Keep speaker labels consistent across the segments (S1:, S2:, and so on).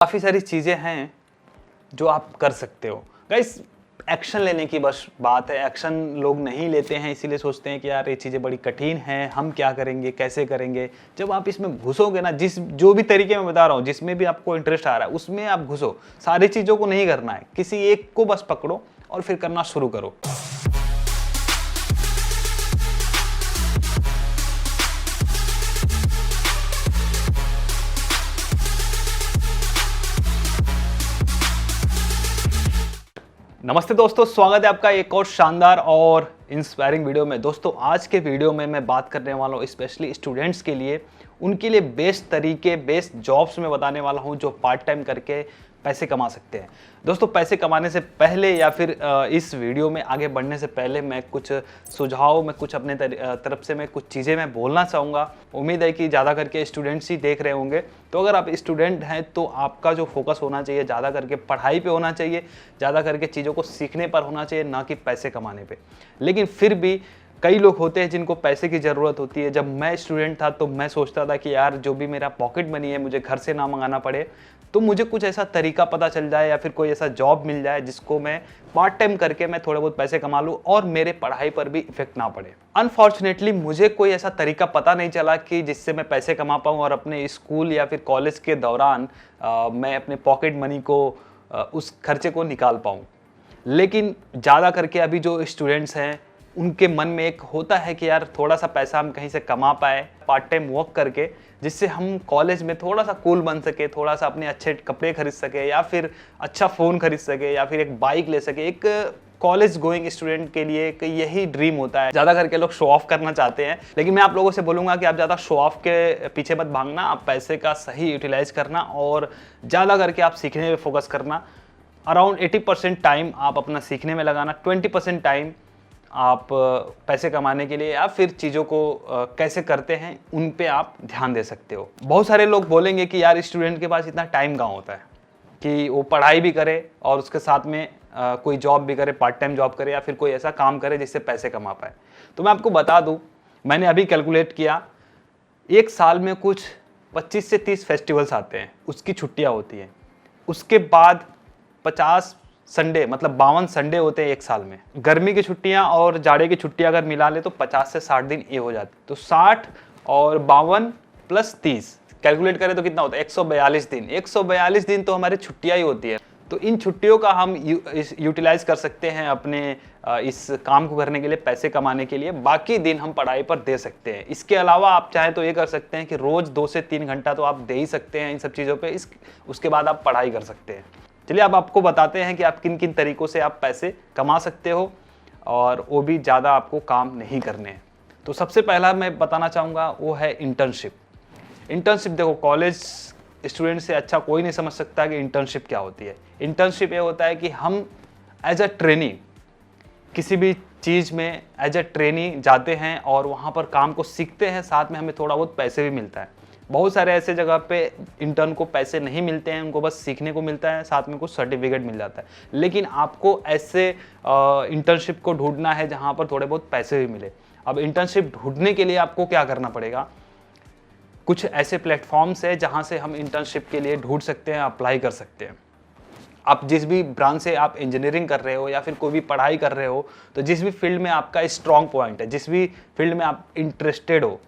S1: काफ़ी सारी चीज़ें हैं जो आप कर सकते हो गाइस। एक्शन लेने की बस बात है। एक्शन लोग नहीं लेते हैं, इसीलिए सोचते हैं कि यार ये चीज़ें बड़ी कठिन हैं, हम क्या करेंगे, कैसे करेंगे। जब आप इसमें घुसोगे ना, जो भी तरीके मैं बता रहा हूँ, जिसमें भी आपको इंटरेस्ट आ रहा है उसमें आप घुसो। सारी चीज़ों को नहीं करना है, किसी एक को बस पकड़ो और फिर करना शुरू करो। नमस्ते दोस्तों, स्वागत है आपका एक और शानदार और इंस्पायरिंग वीडियो में। दोस्तों आज के वीडियो में मैं बात करने वाला हूँ स्पेशली स्टूडेंट्स के लिए, उनके लिए बेस्ट तरीके, बेस्ट जॉब्स में बताने वाला हूँ जो पार्ट टाइम करके पैसे कमा सकते हैं। दोस्तों पैसे कमाने से पहले या फिर इस वीडियो में आगे बढ़ने से पहले मैं कुछ सुझाव, मैं कुछ अपने तरफ से मैं कुछ चीज़ें मैं बोलना चाहूँगा। उम्मीद है कि ज़्यादा करके स्टूडेंट्स ही देख रहे होंगे, तो अगर आप स्टूडेंट हैं तो आपका जो फोकस होना चाहिए ज़्यादा करके पढ़ाई पे होना चाहिए, ज़्यादा करके चीज़ों को सीखने पर होना चाहिए, ना कि पैसे कमाने पे। लेकिन फिर भी कई लोग होते हैं जिनको पैसे की ज़रूरत होती है। जब मैं स्टूडेंट था तो मैं सोचता था कि यार जो भी मेरा पॉकेट मनी है मुझे घर से ना मंगाना पड़े, तो मुझे कुछ ऐसा तरीका पता चल जाए या फिर कोई ऐसा जॉब मिल जाए जिसको मैं पार्ट टाइम करके मैं थोड़े बहुत पैसे कमा लूँ और मेरे पढ़ाई पर भी इफेक्ट ना पड़े। अनफॉर्चुनेटली मुझे कोई ऐसा तरीका पता नहीं चला कि जिससे मैं पैसे कमा पाऊँ और अपने स्कूल या फिर कॉलेज के दौरान मैं अपने पॉकेट मनी को उस खर्चे को निकाल पाऊँ। लेकिन ज़्यादा करके अभी जो स्टूडेंट्स हैं उनके मन में एक होता है कि यार थोड़ा सा पैसा हम कहीं से कमा पाए पार्ट टाइम वर्क करके, जिससे हम कॉलेज में थोड़ा सा कूल बन सके, थोड़ा सा अपने अच्छे कपड़े खरीद सके या फिर अच्छा फ़ोन खरीद सके या फिर एक बाइक ले सके। एक कॉलेज गोइंग स्टूडेंट के लिए एक यही ड्रीम होता है। ज़्यादा करके लोग शो ऑफ करना चाहते हैं, लेकिन मैं आप लोगों से बोलूँगा कि आप ज़्यादा शो ऑफ के पीछे मत भागना, आप पैसे का सही यूटिलाइज करना और ज़्यादा करके आप सीखने में फोकस करना। अराउंड 80% टाइम आप अपना सीखने में लगाना, 20% टाइम आप पैसे कमाने के लिए या फिर चीज़ों को कैसे करते हैं उन पे आप ध्यान दे सकते हो। बहुत सारे लोग बोलेंगे कि यार स्टूडेंट के पास इतना टाइम कहाँ होता है कि वो पढ़ाई भी करे और उसके साथ में कोई जॉब भी करे, पार्ट टाइम जॉब करे या फिर कोई ऐसा काम करे जिससे पैसे कमा पाए। तो मैं आपको बता दूं, मैंने अभी कैलकुलेट किया, एक साल में कुछ 25 से 30 फेस्टिवल्स आते हैं, उसकी छुट्टियाँ होती हैं। उसके बाद 50 संडे, मतलब 52 संडे होते हैं एक साल में। गर्मी की छुट्टियां और जाड़े की छुट्टियां अगर मिला ले तो 50 से 60 दिन ये हो जाते। तो 60 और 52 प्लस 30 कैलकुलेट करें तो कितना होता है? 142 दिन। 142 दिन तो हमारी छुट्टियां ही होती है। तो इन छुट्टियों का हम यूटिलाइज कर सकते हैं अपने इस काम को करने के लिए, पैसे कमाने के लिए। बाकी दिन हम पढ़ाई पर दे सकते हैं। इसके अलावा आप चाहें तो ये कर सकते हैं कि रोज 2 से 3 घंटा तो आप दे ही सकते हैं इन सब चीज़ों पे। उसके बाद आप पढ़ाई कर सकते हैं। चलिए अब आपको बताते हैं कि आप किन किन तरीकों से आप पैसे कमा सकते हो और वो भी ज़्यादा आपको काम नहीं करने हैं। तो सबसे पहला मैं बताना चाहूँगा वो है इंटर्नशिप। इंटर्नशिप देखो, कॉलेज स्टूडेंट से अच्छा कोई नहीं समझ सकता कि इंटर्नशिप क्या होती है। इंटर्नशिप ये होता है कि हम एज अ ट्रेनी किसी भी चीज़ में एज अ ट्रेनी जाते हैं और वहाँ पर काम को सीखते हैं, साथ में हमें थोड़ा बहुत पैसे भी मिलता है। बहुत सारे ऐसे जगह पे इंटर्न को पैसे नहीं मिलते हैं, उनको बस सीखने को मिलता है, साथ में कुछ सर्टिफिकेट मिल जाता है। लेकिन आपको ऐसे इंटर्नशिप को ढूंढना है जहाँ पर थोड़े बहुत पैसे भी मिले। अब इंटर्नशिप ढूंढने के लिए आपको क्या करना पड़ेगा? कुछ ऐसे प्लेटफॉर्म्स है जहाँ से हम इंटर्नशिप के लिए ढूंढ सकते हैं, अप्लाई कर सकते हैं। आप जिस भी ब्रांच से आप इंजीनियरिंग कर रहे हो या फिर कोई भी पढ़ाई कर रहे हो, तो जिस भी फील्ड में आपका स्ट्रॉन्ग पॉइंट है, जिस भी फील्ड में आप इंटरेस्टेड हो,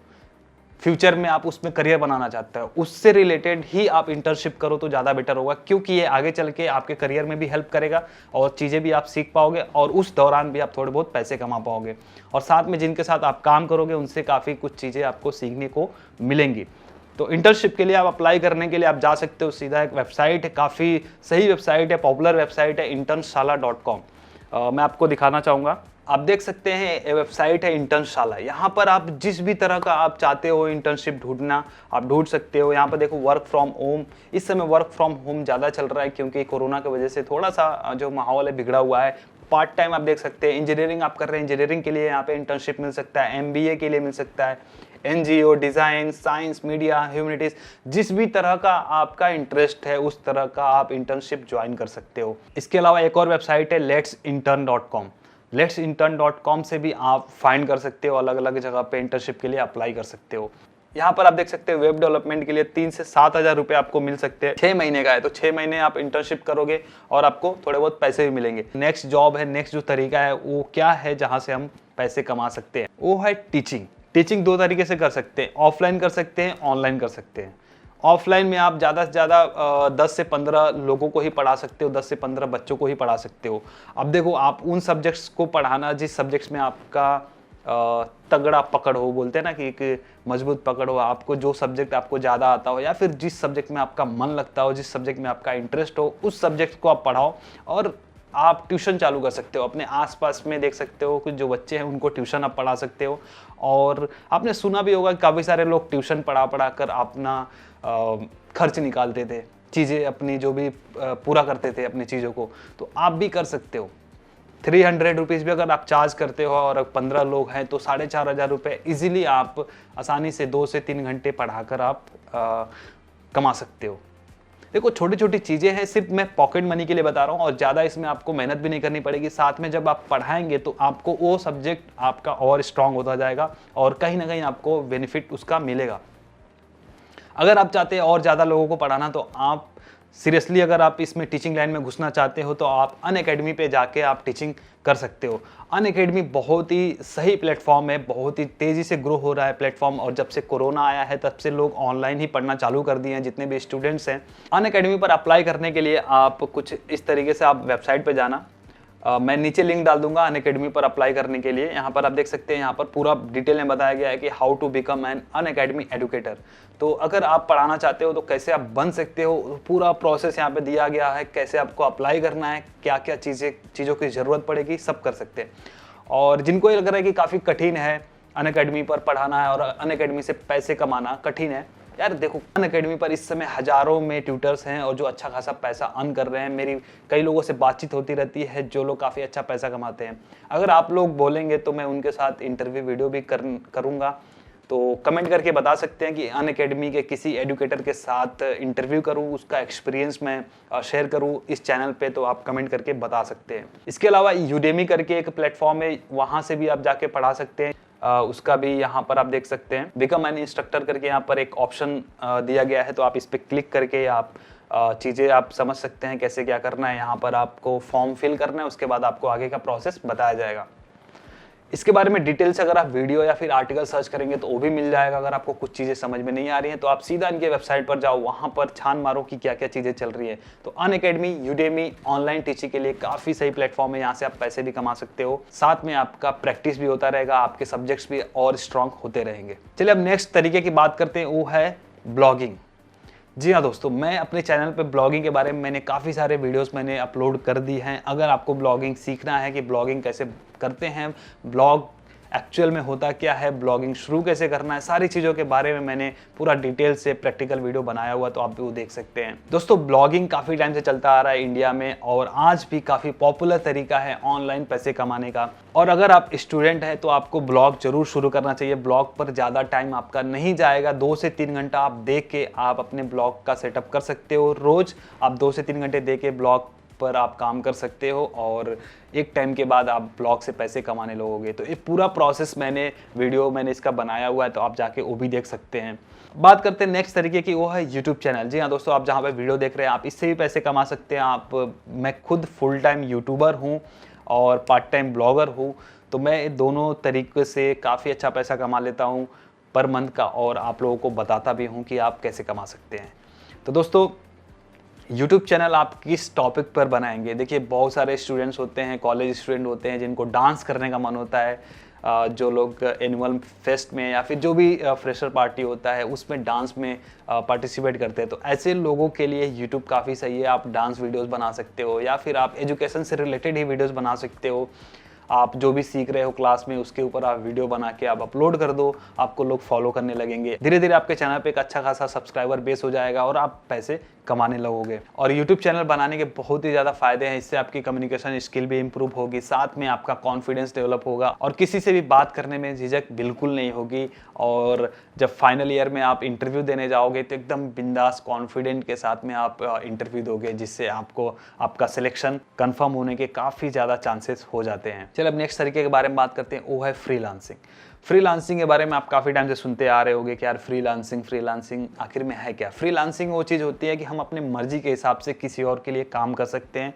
S1: फ्यूचर में आप उसमें करियर बनाना चाहते हो, उससे रिलेटेड ही आप इंटर्नशिप करो तो ज़्यादा बेटर होगा, क्योंकि ये आगे चल के आपके करियर में भी हेल्प करेगा और चीज़ें भी आप सीख पाओगे और उस दौरान भी आप थोड़े बहुत पैसे कमा पाओगे और साथ में जिनके साथ आप काम करोगे उनसे काफ़ी कुछ चीज़ें आपको सीखने को मिलेंगी। तो इंटर्नशिप के लिए आप अप्लाई करने के लिए आप जा सकते हो, सीधा एक वेबसाइट है, काफ़ी सही वेबसाइट है, पॉपुलर वेबसाइट है, internshalla.com। मैं आपको दिखाना चाहूँगा। आप देख सकते हैं ये वेबसाइट है इंटर्नशाला। यहाँ पर आप जिस भी तरह का आप चाहते हो इंटर्नशिप ढूंढना, आप ढूंढ सकते हो। यहाँ पर देखो वर्क फ्रॉम होम, इस समय वर्क फ्रॉम होम ज़्यादा चल रहा है क्योंकि कोरोना की वजह से थोड़ा सा जो माहौल है बिगड़ा हुआ है। पार्ट टाइम आप देख सकते हैं। इंजीनियरिंग आप कर रहे हैं, इंजीनियरिंग के लिए यहाँ पे इंटर्नशिप मिल सकता है, MBA के लिए मिल सकता है, NGO, design, science, media, humanities, जिस भी तरह का आपका इंटरेस्ट है उस तरह का आप इंटर्नशिप ज्वाइन कर सकते हो। इसके अलावा एक और वेबसाइट है letsintern.com। letsintern.com से भी आप फाइंड कर सकते हो, अलग अलग जगह पे इंटर्नशिप के लिए अप्लाई कर सकते हो। यहाँ पर आप देख सकते हैं वेब डेवलपमेंट के लिए 3 से 7 हज़ार रुपये आपको मिल सकते हैं। 6 महीने का है तो 6 महीने आप इंटर्नशिप करोगे और आपको थोड़े बहुत पैसे भी मिलेंगे। नेक्स्ट जॉब है, नेक्स्ट जो तरीका है वो क्या है जहाँ से हम पैसे कमा सकते हैं, वो है टीचिंग। टीचिंग 2 तरीके से कर सकते हैं, ऑफलाइन कर सकते हैं, ऑनलाइन कर सकते हैं। ऑफलाइन में आप ज़्यादा से ज़्यादा 10 से 15 लोगों को ही पढ़ा सकते हो, 10 से 15 बच्चों को ही पढ़ा सकते हो। अब देखो, आप उन सब्जेक्ट्स को पढ़ाना जिस सब्जेक्ट्स में आपका तगड़ा पकड़ हो, बोलते हैं ना कि एक मजबूत पकड़ हो, आपको जो सब्जेक्ट आपको ज़्यादा आता हो या फिर जिस सब्जेक्ट में आपका मन लगता हो, जिस सब्जेक्ट में आपका इंटरेस्ट हो, उस सब्जेक्ट को आप पढ़ाओ और आप ट्यूशन चालू कर सकते हो। अपने आसपास में देख सकते हो कुछ जो बच्चे हैं उनको ट्यूशन आप पढ़ा सकते हो। और आपने सुना भी होगा काफ़ी सारे लोग ट्यूशन पढ़ा कर अपना खर्च निकालते थे, चीज़ें अपनी जो भी पूरा करते थे अपनी चीज़ों को, तो आप भी कर सकते हो। 300 रुपीज़ भी अगर आप चार्ज करते हो और 15 लोग हैं तो 4,500 रुपये ईजिली आप आसानी से 2 से 3 घंटे पढ़ाकर आप कमा सकते हो। देखो, छोटी छोटी चीज़ें हैं, सिर्फ मैं पॉकेट मनी के लिए बता रहा हूँ और ज़्यादा इसमें आपको मेहनत भी नहीं करनी पड़ेगी। साथ में जब आप पढ़ाएंगे तो आपको वो सब्जेक्ट आपका और स्ट्रांग होता जाएगा और कहीं ना कहीं आपको बेनिफिट उसका मिलेगा। अगर आप चाहते हैं और ज़्यादा लोगों को पढ़ाना तो आप सीरियसली, अगर आप इसमें टीचिंग लाइन में घुसना चाहते हो तो आप अनअकैडमी पे जाके आप टीचिंग कर सकते हो। अनअकैडमी बहुत ही सही प्लेटफॉर्म है, बहुत ही तेज़ी से ग्रो हो रहा है प्लेटफॉर्म, और जब से कोरोना आया है तब से लोग ऑनलाइन ही पढ़ना चालू कर दिए हैं जितने भी स्टूडेंट्स हैं। अनअकैडमी पर अप्लाई करने के लिए आप कुछ इस तरीके से आप वेबसाइट पर जाना, मैं नीचे लिंक डाल दूंगा अनअकैडमी पर अप्लाई करने के लिए। यहाँ पर आप देख सकते हैं, यहाँ पर पूरा डिटेल में बताया गया है कि how to become an Unacademy educator. तो अगर आप पढ़ाना चाहते हो तो कैसे आप बन सकते हो, पूरा प्रोसेस यहाँ पे दिया गया है, कैसे आपको अप्लाई करना है, क्या क्या चीज़ों की ज़रूरत पड़ेगी, सब कर सकते हैं। और जिनको ये लग रहा है कि काफ़ी कठिन है अनअकैडमी पर पढ़ाना है और अनअकैडमी से पैसे कमाना कठिन है, यार देखो, अनअकैडमी पर इस समय हज़ारों में ट्यूटर्स हैं और जो अच्छा खासा पैसा अर्न कर रहे हैं। मेरी कई लोगों से बातचीत होती रहती है जो लोग काफ़ी अच्छा पैसा कमाते हैं। अगर आप लोग बोलेंगे तो मैं उनके साथ इंटरव्यू वीडियो भी करूँगा, तो कमेंट करके बता सकते हैं कि अनअकैडमी के किसी एडुकेटर के साथ इंटरव्यू करूं, उसका एक्सपीरियंस मैं शेयर करूं इस चैनल पे, तो आप कमेंट करके बता सकते हैं। इसके अलावा यूडेमी करके एक प्लेटफॉर्म है, वहाँ से भी आप जाके पढ़ा सकते हैं। उसका भी यहाँ पर आप देख सकते हैं, बिकम एन इंस्ट्रक्टर करके यहाँ पर एक ऑप्शन दिया गया है, तो आप इस पर क्लिक करके आप चीज़ें आप समझ सकते हैं कैसे क्या करना है। यहाँ पर आपको फॉर्म फिल करना है, उसके बाद आपको आगे का प्रोसेस बताया जाएगा। इसके बारे में डिटेल से अगर आप वीडियो या फिर आर्टिकल सर्च करेंगे तो वो भी मिल जाएगा। अगर आपको कुछ चीज़ें समझ में नहीं आ रही हैं तो आप सीधा इनके वेबसाइट पर जाओ, वहाँ पर छान मारो कि क्या क्या चीज़ें चल रही है। तो अनअकैडमी, यूडेमी ऑनलाइन टीचिंग के लिए काफ़ी सही प्लेटफॉर्म है, यहाँ से आप पैसे भी कमा सकते हो, साथ में आपका प्रैक्टिस भी होता रहेगा, आपके सब्जेक्ट्स भी और स्ट्रांग होते रहेंगे। चलिए अब नेक्स्ट तरीके की बात करते हैं, वो है ब्लॉगिंग। जी हाँ दोस्तों, मैं अपने चैनल पे ब्लॉगिंग के बारे में मैंने काफ़ी सारे वीडियोस मैंने अपलोड कर दी हैं। अगर आपको ब्लॉगिंग सीखना है कि ब्लॉगिंग कैसे करते हैं, ब्लॉग एक्चुअल में होता क्या है, ब्लॉगिंग शुरू कैसे करना है, सारी चीज़ों के बारे में मैंने पूरा डिटेल से प्रैक्टिकल वीडियो बनाया हुआ, तो आप भी वो देख सकते हैं। दोस्तों, ब्लॉगिंग काफ़ी टाइम से चलता आ रहा है इंडिया में और आज भी काफ़ी पॉपुलर तरीका है ऑनलाइन पैसे कमाने का। और अगर आप स्टूडेंट हैं तो आपको ब्लॉग जरूर शुरू करना चाहिए। ब्लॉग पर ज़्यादा टाइम आपका नहीं जाएगा, 2 से 3 घंटा आप देख के आप अपने ब्लॉग का सेटअप कर सकते हो। रोज़ आप 2 से 3 घंटे दे के ब्लॉग पर आप काम कर सकते हो और एक टाइम के बाद आप ब्लॉग से पैसे कमाने लगोगे। तो ये पूरा प्रोसेस मैंने इसका बनाया हुआ है, तो आप जाके वो भी देख सकते हैं। बात करते हैं नेक्स्ट तरीके की, वो है यूट्यूब चैनल। जी हाँ दोस्तों, आप जहाँ पे वीडियो देख रहे हैं आप इससे भी पैसे कमा सकते हैं। मैं खुद फुल टाइम यूट्यूबर हूँ और पार्ट टाइम ब्लॉगर हूँ, तो मैं दोनों तरीके से काफ़ी अच्छा पैसा कमा लेता हूँ पर मंथ का, और आप लोगों को बताता भी हूँ कि आप कैसे कमा सकते हैं। तो दोस्तों, YouTube चैनल आप किस टॉपिक पर बनाएंगे? देखिए, बहुत सारे स्टूडेंट्स होते हैं, कॉलेज स्टूडेंट होते हैं जिनको डांस करने का मन होता है। जो लोग एनुअल फेस्ट में या फिर जो भी फ्रेशर पार्टी होता है उसमें डांस में पार्टिसिपेट करते हैं, तो ऐसे लोगों के लिए YouTube काफ़ी सही है। आप डांस वीडियोस बना सकते हो या फिर आप एजुकेशन से रिलेटेड ही वीडियोस बना सकते हो। आप जो भी सीख रहे हो क्लास में उसके ऊपर आप वीडियो बना के आप अपलोड कर दो, आपको लोग फॉलो करने लगेंगे। धीरे धीरे आपके चैनल पे एक अच्छा खासा सब्सक्राइबर बेस हो जाएगा और आप पैसे कमाने लगोगे। और यूट्यूब चैनल बनाने के बहुत ही ज़्यादा फायदे हैं। इससे आपकी कम्युनिकेशन स्किल भी इंप्रूव होगी, साथ में आपका कॉन्फिडेंस डेवलप होगा और किसी से भी बात करने में झिझक बिल्कुल नहीं होगी। और जब फाइनल ईयर में आप इंटरव्यू देने जाओगे तो एकदम बिंदास कॉन्फिडेंट के साथ में आप इंटरव्यू दोगे, जिससे आपको आपका सिलेक्शन कन्फर्म होने के काफ़ी ज़्यादा चांसेस हो जाते हैं। चलिए अब नेक्स्ट तरीके के बारे में बात करते हैं, वो है फ्रीलांसिंग। फ्रीलांसिंग के बारे में आप काफ़ी टाइम से सुनते आ रहे होंगे कि यार फ्रीलांसिंग आखिर में है क्या। फ्रीलांसिंग वो चीज़ होती है कि हम अपने मर्जी के हिसाब से किसी और के लिए काम कर सकते हैं।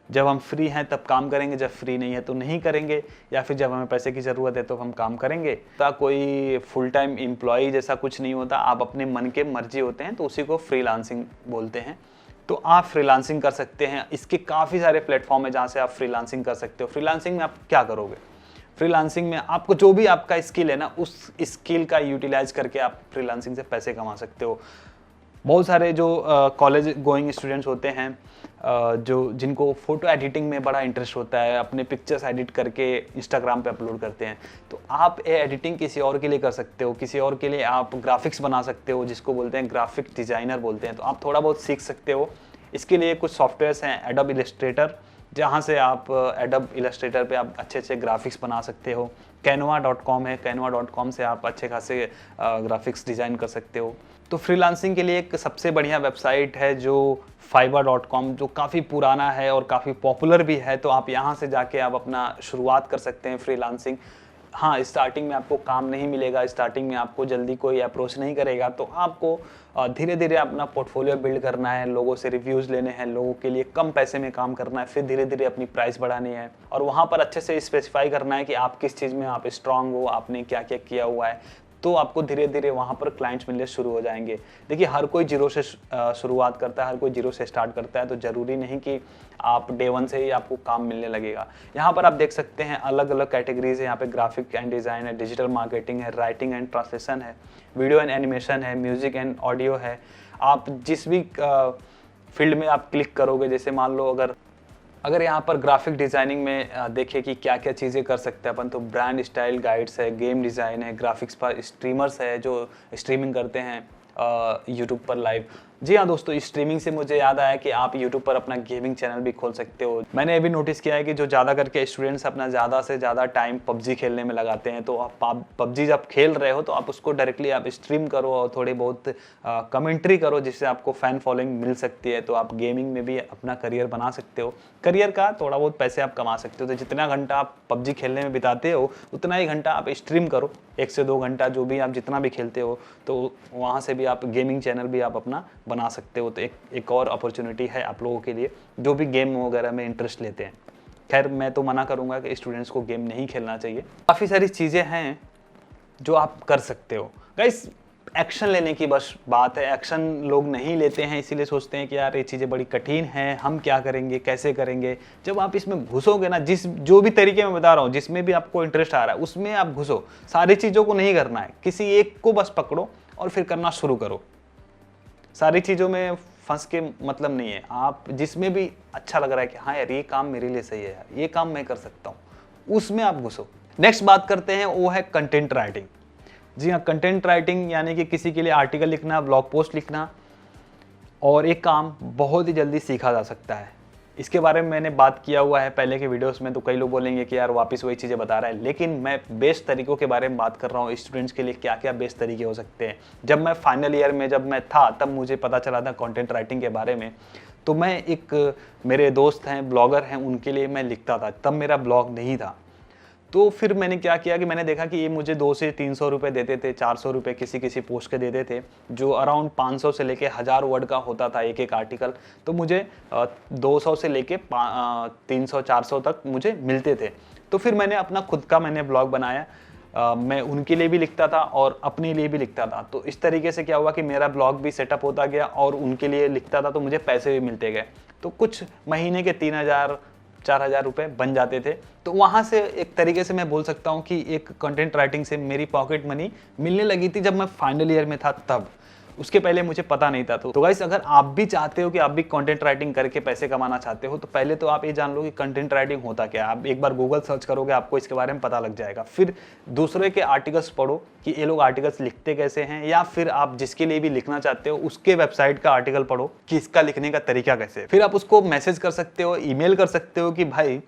S1: जब हम फ्री हैं तब काम करेंगे, जब फ्री नहीं है तो नहीं करेंगे, या फिर जब हमें पैसे की ज़रूरत है तो हम काम करेंगे। तो कोई फुल टाइम एम्प्लॉय जैसा कुछ नहीं होता, आप अपने मन के मर्जी होते हैं, तो उसी को फ्रीलांसिंग बोलते हैं। तो आप फ्रीलांसिंग कर सकते हैं। इसके काफ़ी सारे प्लेटफॉर्म है जहाँ से आप फ्रीलांसिंग कर सकते हो। फ्रीलांसिंग में आप क्या करोगे? फ्रीलांसिंग में आपको जो भी आपका स्किल है ना, उस स्किल का यूटिलाइज करके आप फ्रीलांसिंग से पैसे कमा सकते हो। बहुत सारे जो कॉलेज गोइंग स्टूडेंट्स होते हैं, जो जिनको फ़ोटो एडिटिंग में बड़ा इंटरेस्ट होता है, अपने पिक्चर्स एडिट करके इंस्टाग्राम पे अपलोड करते हैं, तो आप ये एडिटिंग किसी और के लिए कर सकते हो। किसी और के लिए आप ग्राफिक्स बना सकते हो, जिसको बोलते हैं ग्राफिक डिज़ाइनर बोलते हैं। तो आप थोड़ा बहुत सीख सकते हो। इसके लिए कुछ सॉफ्टवेयर्स हैं, एडोब इलस्ट्रेटर, जहाँ से आप एडोब इलस्ट्रेटर पे आप अच्छे अच्छे ग्राफिक्स बना सकते हो। canva.com है, canva.com से आप अच्छे खासे ग्राफिक्स डिज़ाइन कर सकते हो। तो फ्रीलांसिंग के लिए एक सबसे बढ़िया वेबसाइट है जो fiverr.com, जो काफ़ी पुराना है और काफ़ी पॉपुलर भी है। तो आप यहाँ से जाके आप अपना शुरुआत कर सकते हैं फ्रीलांसिंग। हाँ, स्टार्टिंग में आपको काम नहीं मिलेगा, स्टार्टिंग में आपको जल्दी कोई अप्रोच नहीं करेगा, तो आपको धीरे धीरे अपना पोर्टफोलियो बिल्ड करना है, लोगों से रिव्यूज़ लेने हैं, लोगों के लिए कम पैसे में काम करना है, फिर धीरे धीरे अपनी प्राइस बढ़ानी है। और वहाँ पर अच्छे से स्पेसिफाई करना है कि आप किस चीज़ में आप स्ट्रांग हो, आपने क्या क्या किया हुआ है। तो आपको धीरे धीरे वहाँ पर क्लाइंट्स मिलने शुरू हो जाएंगे। देखिए, हर कोई जीरो से शुरुआत करता है, हर कोई जीरो से स्टार्ट करता है, तो ज़रूरी नहीं कि आप डे वन से ही आपको काम मिलने लगेगा। यहाँ पर आप देख सकते हैं अलग अलग कैटेगरीज है। यहाँ पे ग्राफिक एंड डिज़ाइन है, डिजिटल मार्केटिंग है, राइटिंग एंड ट्रांसलेशन है, वीडियो एंड एनिमेशन है, म्यूजिक एंड ऑडियो है। आप जिस भी फील्ड में आप क्लिक करोगे, जैसे मान लो अगर यहाँ पर ग्राफिक डिज़ाइनिंग में देखें कि क्या क्या चीज़ें कर सकते हैं अपन, तो ब्रांड स्टाइल गाइड्स है, गेम डिज़ाइन है, ग्राफिक्स पर स्ट्रीमर्स है जो स्ट्रीमिंग करते हैं यूट्यूब पर लाइव। जी हाँ दोस्तों, स्ट्रीमिंग से मुझे याद आया कि आप यूट्यूब पर अपना गेमिंग चैनल भी खोल सकते हो। मैंने ये भी नोटिस किया है कि जो ज़्यादा करके स्टूडेंट्स अपना ज़्यादा से ज़्यादा टाइम पबजी खेलने में लगाते हैं, तो आप पबजी जब खेल रहे हो तो आप उसको डायरेक्टली आप स्ट्रीम करो और थोड़ी बहुत कमेंट्री करो, जिससे आपको फ़ैन फॉलोइंग मिल सकती है। तो आप गेमिंग में भी अपना करियर बना सकते हो। करियर का थोड़ा बहुत पैसे आप कमा सकते हो। तो जितना घंटा आप पबजी खेलने में बिताते हो, उतना ही घंटा आप स्ट्रीम करो, 1 से 2 घंटा जो भी आप जितना भी खेलते हो, तो वहाँ से भी आप गेमिंग चैनल भी आप अपना बना सकते हो। तो एक और अपॉर्चुनिटी है आप लोगों के लिए जो भी गेम वगैरह में इंटरेस्ट लेते हैं। खैर, मैं तो मना करूँगा कि स्टूडेंट्स को गेम नहीं खेलना चाहिए। काफ़ी सारी चीज़ें हैं जो आप कर सकते हो। गाइस, एक्शन लेने की बस बात है। एक्शन लोग नहीं लेते हैं, इसीलिए सोचते हैं कि यार ये चीज़ें बड़ी कठिन हैं, हम क्या करेंगे, कैसे करेंगे। जब आप इसमें घुसोगे ना, जो भी तरीके मैं बता रहा हूँ, जिसमें भी आपको इंटरेस्ट आ रहा है उसमें आप घुसो। सारी चीज़ों को नहीं करना है, किसी एक को बस पकड़ो और फिर करना शुरू करो। सारी चीज़ों में फंस के मतलब नहीं है। आप जिसमें भी अच्छा लग रहा है कि हाँ यार ये काम मेरे लिए सही है, यार ये काम मैं कर सकता हूँ, उसमें आप घुसो। नेक्स्ट बात करते हैं, वो है कंटेंट राइटिंग। जी हाँ, कंटेंट राइटिंग यानी कि किसी के लिए आर्टिकल लिखना, ब्लॉग पोस्ट लिखना, और एक काम बहुत ही जल्दी सीखा जा सकता है। इसके बारे में मैंने बात किया हुआ है पहले के वीडियोस में, तो कई लोग बोलेंगे कि यार वापस वही चीज़ें बता रहा है, लेकिन मैं बेस्ट तरीकों के बारे में बात कर रहा हूँ। स्टूडेंट्स के लिए क्या क्या बेस्ट तरीके हो सकते हैं। जब मैं फाइनल ईयर में जब मैं था, तब मुझे पता चला था कंटेंट राइटिंग के बारे में। तो मैं मेरे दोस्त हैं, ब्लॉगर हैं, उनके लिए मैं लिखता था। तब मेरा ब्लॉग नहीं था, तो फिर मैंने क्या किया कि मैंने देखा कि ये मुझे 200 से 300 रुपये देते थे, 400 रुपये किसी पोस्ट के देते थे, जो अराउंड 500 से लेके 1000 वर्ड का होता था एक एक आर्टिकल। तो मुझे 200 से लेके 300-400 तक मुझे मिलते थे। तो फिर मैंने अपना खुद का ब्लॉग बनाया। मैं उनके लिए भी लिखता था और अपने लिए भी लिखता था। तो इस तरीके से क्या हुआ कि मेरा ब्लॉग भी सेटअप होता गया और उनके लिए लिखता था, तो मुझे पैसे भी मिलते गए। तो कुछ महीने के 3000-4000 रुपये बन जाते थे। तो वहाँ से एक तरीके से मैं बोल सकता हूँ कि एक कंटेंट राइटिंग से मेरी पॉकेट मनी मिलने लगी थी जब मैं फाइनल ईयर में था तब। उसके पहले मुझे पता नहीं था। तो गाइस, अगर आप भी चाहते हो कि आप भी कंटेंट राइटिंग करके पैसे कमाना चाहते हो, तो पहले तो आप ये जान लो कि कंटेंट राइटिंग होता क्या है। आप एक बार गूगल सर्च करोगे, आपको इसके बारे में पता लग जाएगा। फिर दूसरे के आर्टिकल्स पढ़ो कि ये लोग आर्टिकल्स लिखते कैसे हैं, या फिर आप जिसके लिए भी लिखना चाहते हो उसके वेबसाइट का आर्टिकल पढ़ो कि इसका लिखने का तरीका कैसे है। फिर आप उसको मैसेज कर सकते हो, ईमेल कर सकते हो कि भाई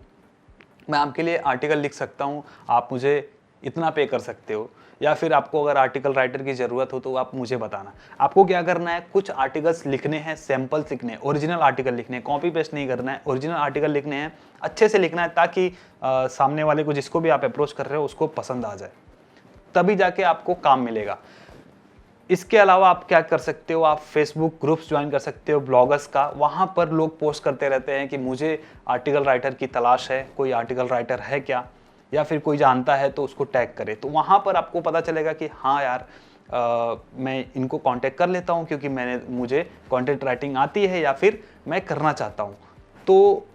S1: मैं आपके लिए आर्टिकल लिख सकता हूँ, आप मुझे इतना पे कर सकते हो। या फिर आपको अगर आर्टिकल राइटर की ज़रूरत हो तो आप मुझे बताना। आपको क्या करना है, कुछ आर्टिकल्स लिखने हैं, सैम्पल्स लिखने हैं, ओरिजिनल आर्टिकल लिखने हैं, कॉपी पेस्ट नहीं करना है, ओरिजिनल आर्टिकल लिखने हैं, अच्छे से लिखना है ताकि सामने वाले को, जिसको भी आप अप्रोच कर रहे हो, उसको पसंद आ जाए। तभी जाके आपको काम मिलेगा। इसके अलावा आप क्या कर सकते हो, आप फेसबुक ग्रुप्स ज्वाइन कर सकते हो ब्लॉगर्स का। वहाँ पर लोग पोस्ट करते रहते हैं कि मुझे आर्टिकल राइटर की तलाश है, कोई आर्टिकल राइटर है क्या, या फिर कोई जानता है तो उसको टैग करे। तो वहाँ पर आपको पता चलेगा कि हाँ यार, मैं इनको कांटेक्ट कर लेता हूँ क्योंकि मुझे कंटेंट राइटिंग आती है या फिर मैं करना चाहता हूँ। तो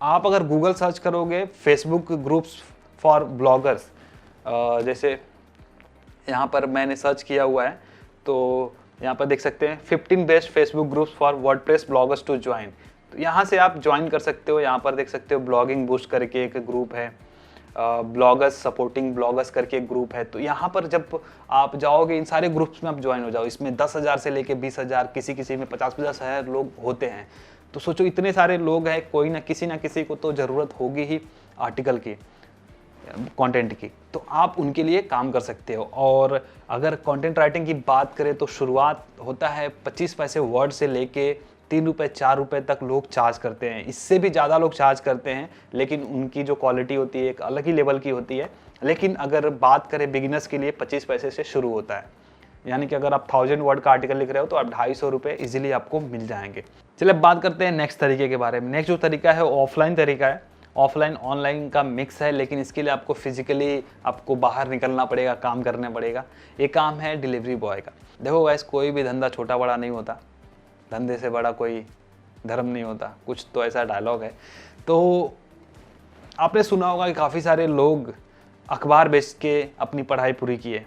S1: आप अगर गूगल सर्च करोगे फेसबुक ग्रुप्स फॉर ब्लॉगर्स, जैसे यहाँ पर मैंने सर्च किया हुआ है, तो यहाँ पर देख सकते हैं 15 best Facebook groups for WordPress bloggers to join. तो यहाँ से आप ज्वाइन कर सकते हो। यहाँ पर देख सकते हो ब्लॉगिंग बूस्ट करके एक ग्रुप है, ब्लॉगर्स सपोर्टिंग ब्लॉगर्स करके एक ग्रुप है। तो यहाँ पर जब आप जाओगे इन सारे ग्रुप्स में आप ज्वाइन हो जाओ। इसमें 10,000 से लेके 20,000, किसी में 50-50 हज़ार लोग होते हैं। तो सोचो इतने सारे लोग हैं, कोई ना किसी को तो ज़रूरत होगी ही आर्टिकल की, कंटेंट की। तो आप उनके लिए काम कर सकते हो। और अगर कंटेंट राइटिंग की बात करें तो शुरुआत होता है 25 पैसे वर्ड से लेके 3 रुपये 4 रुपये तक लोग चार्ज करते हैं। इससे भी ज़्यादा लोग चार्ज करते हैं, लेकिन उनकी जो क्वालिटी होती है एक अलग ही लेवल की होती है। लेकिन अगर बात करें बिगिनर्स के लिए 25 पैसे से शुरू होता है। यानी कि अगर आप 1000 वर्ड का आर्टिकल लिख रहे हो तो आप 250 रुपये ईजिली आपको मिल जाएंगे। चलिए अब बात करते हैं नेक्स्ट तरीके के बारे में। नेक्स्ट जो तरीका है ऑफलाइन तरीका है। ऑफलाइन ऑनलाइन का मिक्स है, लेकिन इसके लिए आपको फिजिकली आपको बाहर निकलना पड़ेगा, काम करना पड़ेगा। ये काम है डिलीवरी बॉय का। देखो गाइस, कोई भी धंधा छोटा बड़ा नहीं होता, धंधे से बड़ा कोई धर्म नहीं होता, कुछ तो ऐसा डायलॉग है। तो आपने सुना होगा कि काफ़ी सारे लोग अखबार बेच के अपनी पढ़ाई पूरी किए।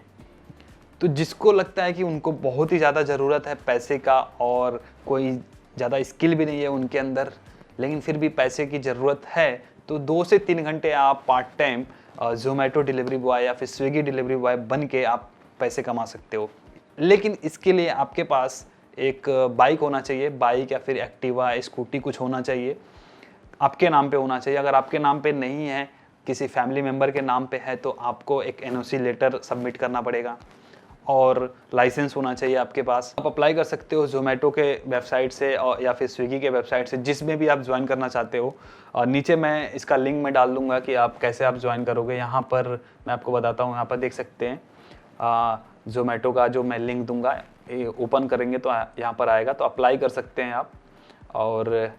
S1: तो जिसको लगता है कि उनको बहुत ही ज़्यादा ज़रूरत है पैसे का और कोई ज़्यादा स्किल भी नहीं है उनके अंदर, लेकिन फिर भी पैसे की ज़रूरत है, तो 2 से 3 घंटे आप part time Zomato delivery boy या फिर स्विगी डिलीवरी बॉय बन के आप पैसे कमा सकते हो। लेकिन इसके लिए आपके पास एक बाइक होना चाहिए, बाइक या फिर एक्टिवा, स्कूटी कुछ होना चाहिए, आपके नाम पे होना चाहिए। अगर आपके नाम पे नहीं है, किसी फैमिली मेम्बर के नाम पे है, तो आपको एक एनओसी लेटर सबमिट करना पड़ेगा और लाइसेंस होना चाहिए आपके पास। आप अप्लाई कर सकते हो ज़ोमैटो के वेबसाइट से और या फिर स्विगी के वेबसाइट से, जिसमें भी आप ज्वाइन करना चाहते हो। और नीचे मैं इसका लिंक में डाल दूंगा कि आप कैसे आप ज्वाइन करोगे। यहाँ पर मैं आपको बताता हूँ, यहाँ पर देख सकते हैं ज़ोमैटो का जो मैं लिंक दूंगा, ओपन करेंगे तो यहाँ पर आएगा, तो अप्लाई कर सकते हैं आप। और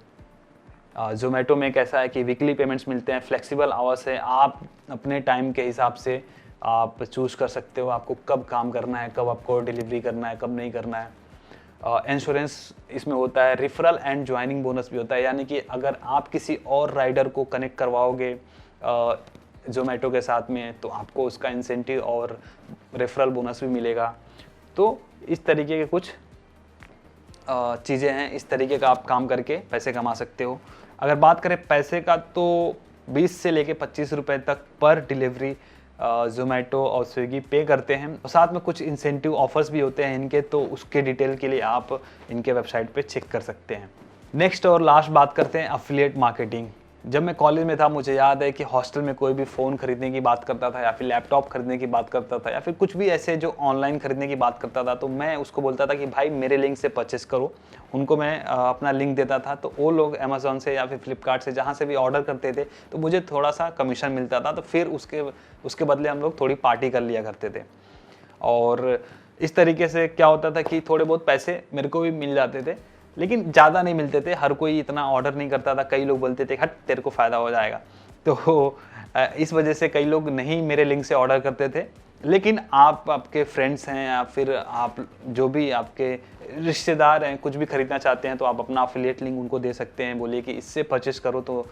S1: ज़ोमैटो में कैसा है कि वीकली पेमेंट्स मिलते हैं, फ्लेक्सिबल आवर्स है, आप अपने टाइम के हिसाब से आप चूज़ कर सकते हो आपको कब काम करना है, कब आपको डिलीवरी करना है, कब नहीं करना है। इंश्योरेंस इसमें होता है, रेफरल एंड ज्वाइनिंग बोनस भी होता है। यानी कि अगर आप किसी और राइडर को कनेक्ट करवाओगे ज़ोमैटो के साथ में, तो आपको उसका इंसेंटिव और रेफरल बोनस भी मिलेगा। तो इस तरीके के कुछ चीज़ें हैं, इस तरीके का आप काम करके पैसे कमा सकते हो। अगर बात करें पैसे का, तो 20 से लेके 25 रुपये तक पर डिलीवरी ज़ोमैटो और स्विगी पे करते हैं। और साथ में कुछ इंसेंटिव ऑफर्स भी होते हैं इनके, तो उसके डिटेल के लिए आप इनके वेबसाइट पे चेक कर सकते हैं। नेक्स्ट और लास्ट बात करते हैं अफिलिएट मार्केटिंग। जब मैं कॉलेज में था, मुझे याद है कि हॉस्टल में कोई भी फ़ोन खरीदने की बात करता था या फिर लैपटॉप खरीदने की बात करता था या फिर कुछ भी ऐसे जो ऑनलाइन खरीदने की बात करता था, तो मैं उसको बोलता था कि भाई मेरे लिंक से परचेस करो। उनको मैं अपना लिंक देता था, तो वो लोग अमेज़ॉन से या फिर फ्लिपकार्ट से जहाँ से भी ऑर्डर करते थे, तो मुझे थोड़ा सा कमीशन मिलता था। तो फिर उसके बदले हम लोग थोड़ी पार्टी कर लिया करते थे। और इस तरीके से क्या होता था कि थोड़े बहुत पैसे मेरे को भी मिल जाते थे, लेकिन ज़्यादा नहीं मिलते थे। हर कोई इतना ऑर्डर नहीं करता था। कई लोग बोलते थे हट तेरे को फ़ायदा हो जाएगा, तो इस वजह से कई लोग नहीं मेरे लिंक से ऑर्डर करते थे। लेकिन आपके फ्रेंड्स हैं या फिर आप जो भी आपके रिश्तेदार हैं, कुछ भी खरीदना चाहते हैं, तो आप अपना अफिलिएट लिंक उनको दे सकते हैं। बोलिए कि इससे परचेस करो तो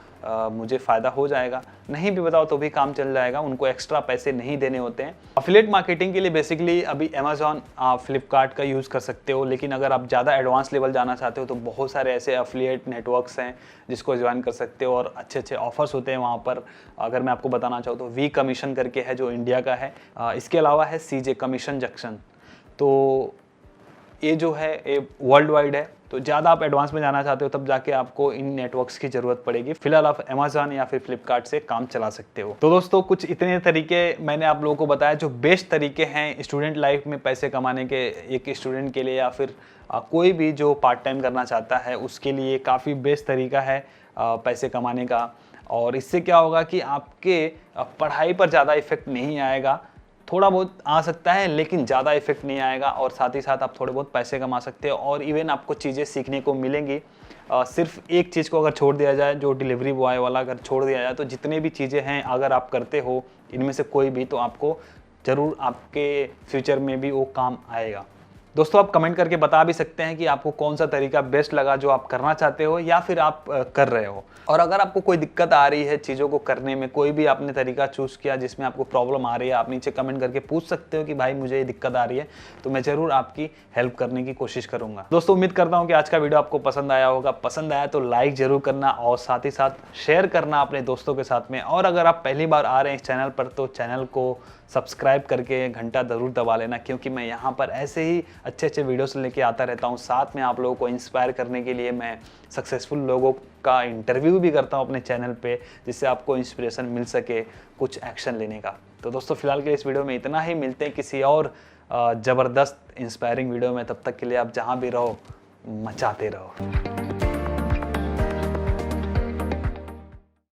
S1: मुझे फ़ायदा हो जाएगा। नहीं भी बताओ तो भी काम चल जाएगा, उनको एक्स्ट्रा पैसे नहीं देने होते हैं। अफिलिएट मार्केटिंग के लिए बेसिकली अभी अमेज़ॉन, फ्लिपकार्ट का यूज़ कर सकते हो। लेकिन अगर आप ज़्यादा एडवांस लेवल जाना चाहते हो तो बहुत सारे ऐसे अफिलिएट नेटवर्क्स हैं जिसको ज्वाइन कर सकते हो और अच्छे अच्छे ऑफर्स होते हैं वहाँ पर। अगर मैं आपको बताना चाहूँ तो वी कमीशन करके है जो इंडिया का है। इसके अलावा है CJ कमीशन जंक्शन। तो ये जो है ये वर्ल्ड वाइड है। तो ज़्यादा आप एडवांस में जाना चाहते हो तब जाके आपको इन नेटवर्क्स की ज़रूरत पड़ेगी। फिलहाल आप अमेज़ॉन या फिर फ्लिपकार्ट से काम चला सकते हो। तो दोस्तों कुछ इतने तरीके मैंने आप लोगों को बताया जो बेस्ट तरीके हैं स्टूडेंट लाइफ में पैसे कमाने के। एक स्टूडेंट के लिए या फिर कोई भी जो पार्ट टाइम करना चाहता है उसके लिए काफ़ी बेस्ट तरीका है पैसे कमाने का। और इससे क्या होगा कि आपके पढ़ाई पर ज़्यादा इफेक्ट नहीं आएगा। थोड़ा बहुत आ सकता है लेकिन ज़्यादा इफेक्ट नहीं आएगा, और साथ ही साथ आप थोड़े बहुत पैसे कमा सकते हो और इवन आपको चीज़ें सीखने को मिलेंगी। सिर्फ एक चीज़ को अगर छोड़ दिया जाए, जो डिलीवरी बॉय वाला अगर छोड़ दिया जाए, तो जितने भी चीज़ें हैं अगर आप करते हो इनमें से कोई भी, तो आपको ज़रूर आपके फ्यूचर में भी वो काम आएगा। दोस्तों आप कमेंट करके बता भी सकते हैं कि आपको कौन सा तरीका बेस्ट लगा जो आप करना चाहते हो या फिर आप कर रहे हो। और अगर आपको कोई दिक्कत आ रही है चीज़ों को करने में, कोई भी आपने तरीका चूज़ किया जिसमें आपको प्रॉब्लम आ रही है, आप नीचे कमेंट करके पूछ सकते हो कि भाई मुझे ये दिक्कत आ रही है, तो मैं ज़रूर आपकी हेल्प करने की कोशिश करूँगा। दोस्तों उम्मीद करता हूँ कि आज का वीडियो आपको पसंद आया होगा। पसंद आया तो लाइक ज़रूर करना और साथ ही साथ शेयर करना अपने दोस्तों के साथ में। और अगर आप पहली बार आ रहे हैं इस चैनल पर तो चैनल को सब्सक्राइब करके घंटा ज़रूर दबा लेना, क्योंकि मैं यहाँ पर ऐसे ही अच्छे अच्छे वीडियोस लेके आता रहता हूँ। साथ में आप लोगों को इंस्पायर करने के लिए मैं सक्सेसफुल लोगों का इंटरव्यू भी करता हूँ अपने चैनल पे, जिससे आपको इंस्पिरेशन मिल सके कुछ एक्शन लेने का। तो दोस्तों फिलहाल के इस वीडियो में इतना ही। मिलते हैं किसी और ज़बरदस्त इंस्पायरिंग वीडियो में। तब तक के लिए आप जहाँ भी रहो मचाते रहो।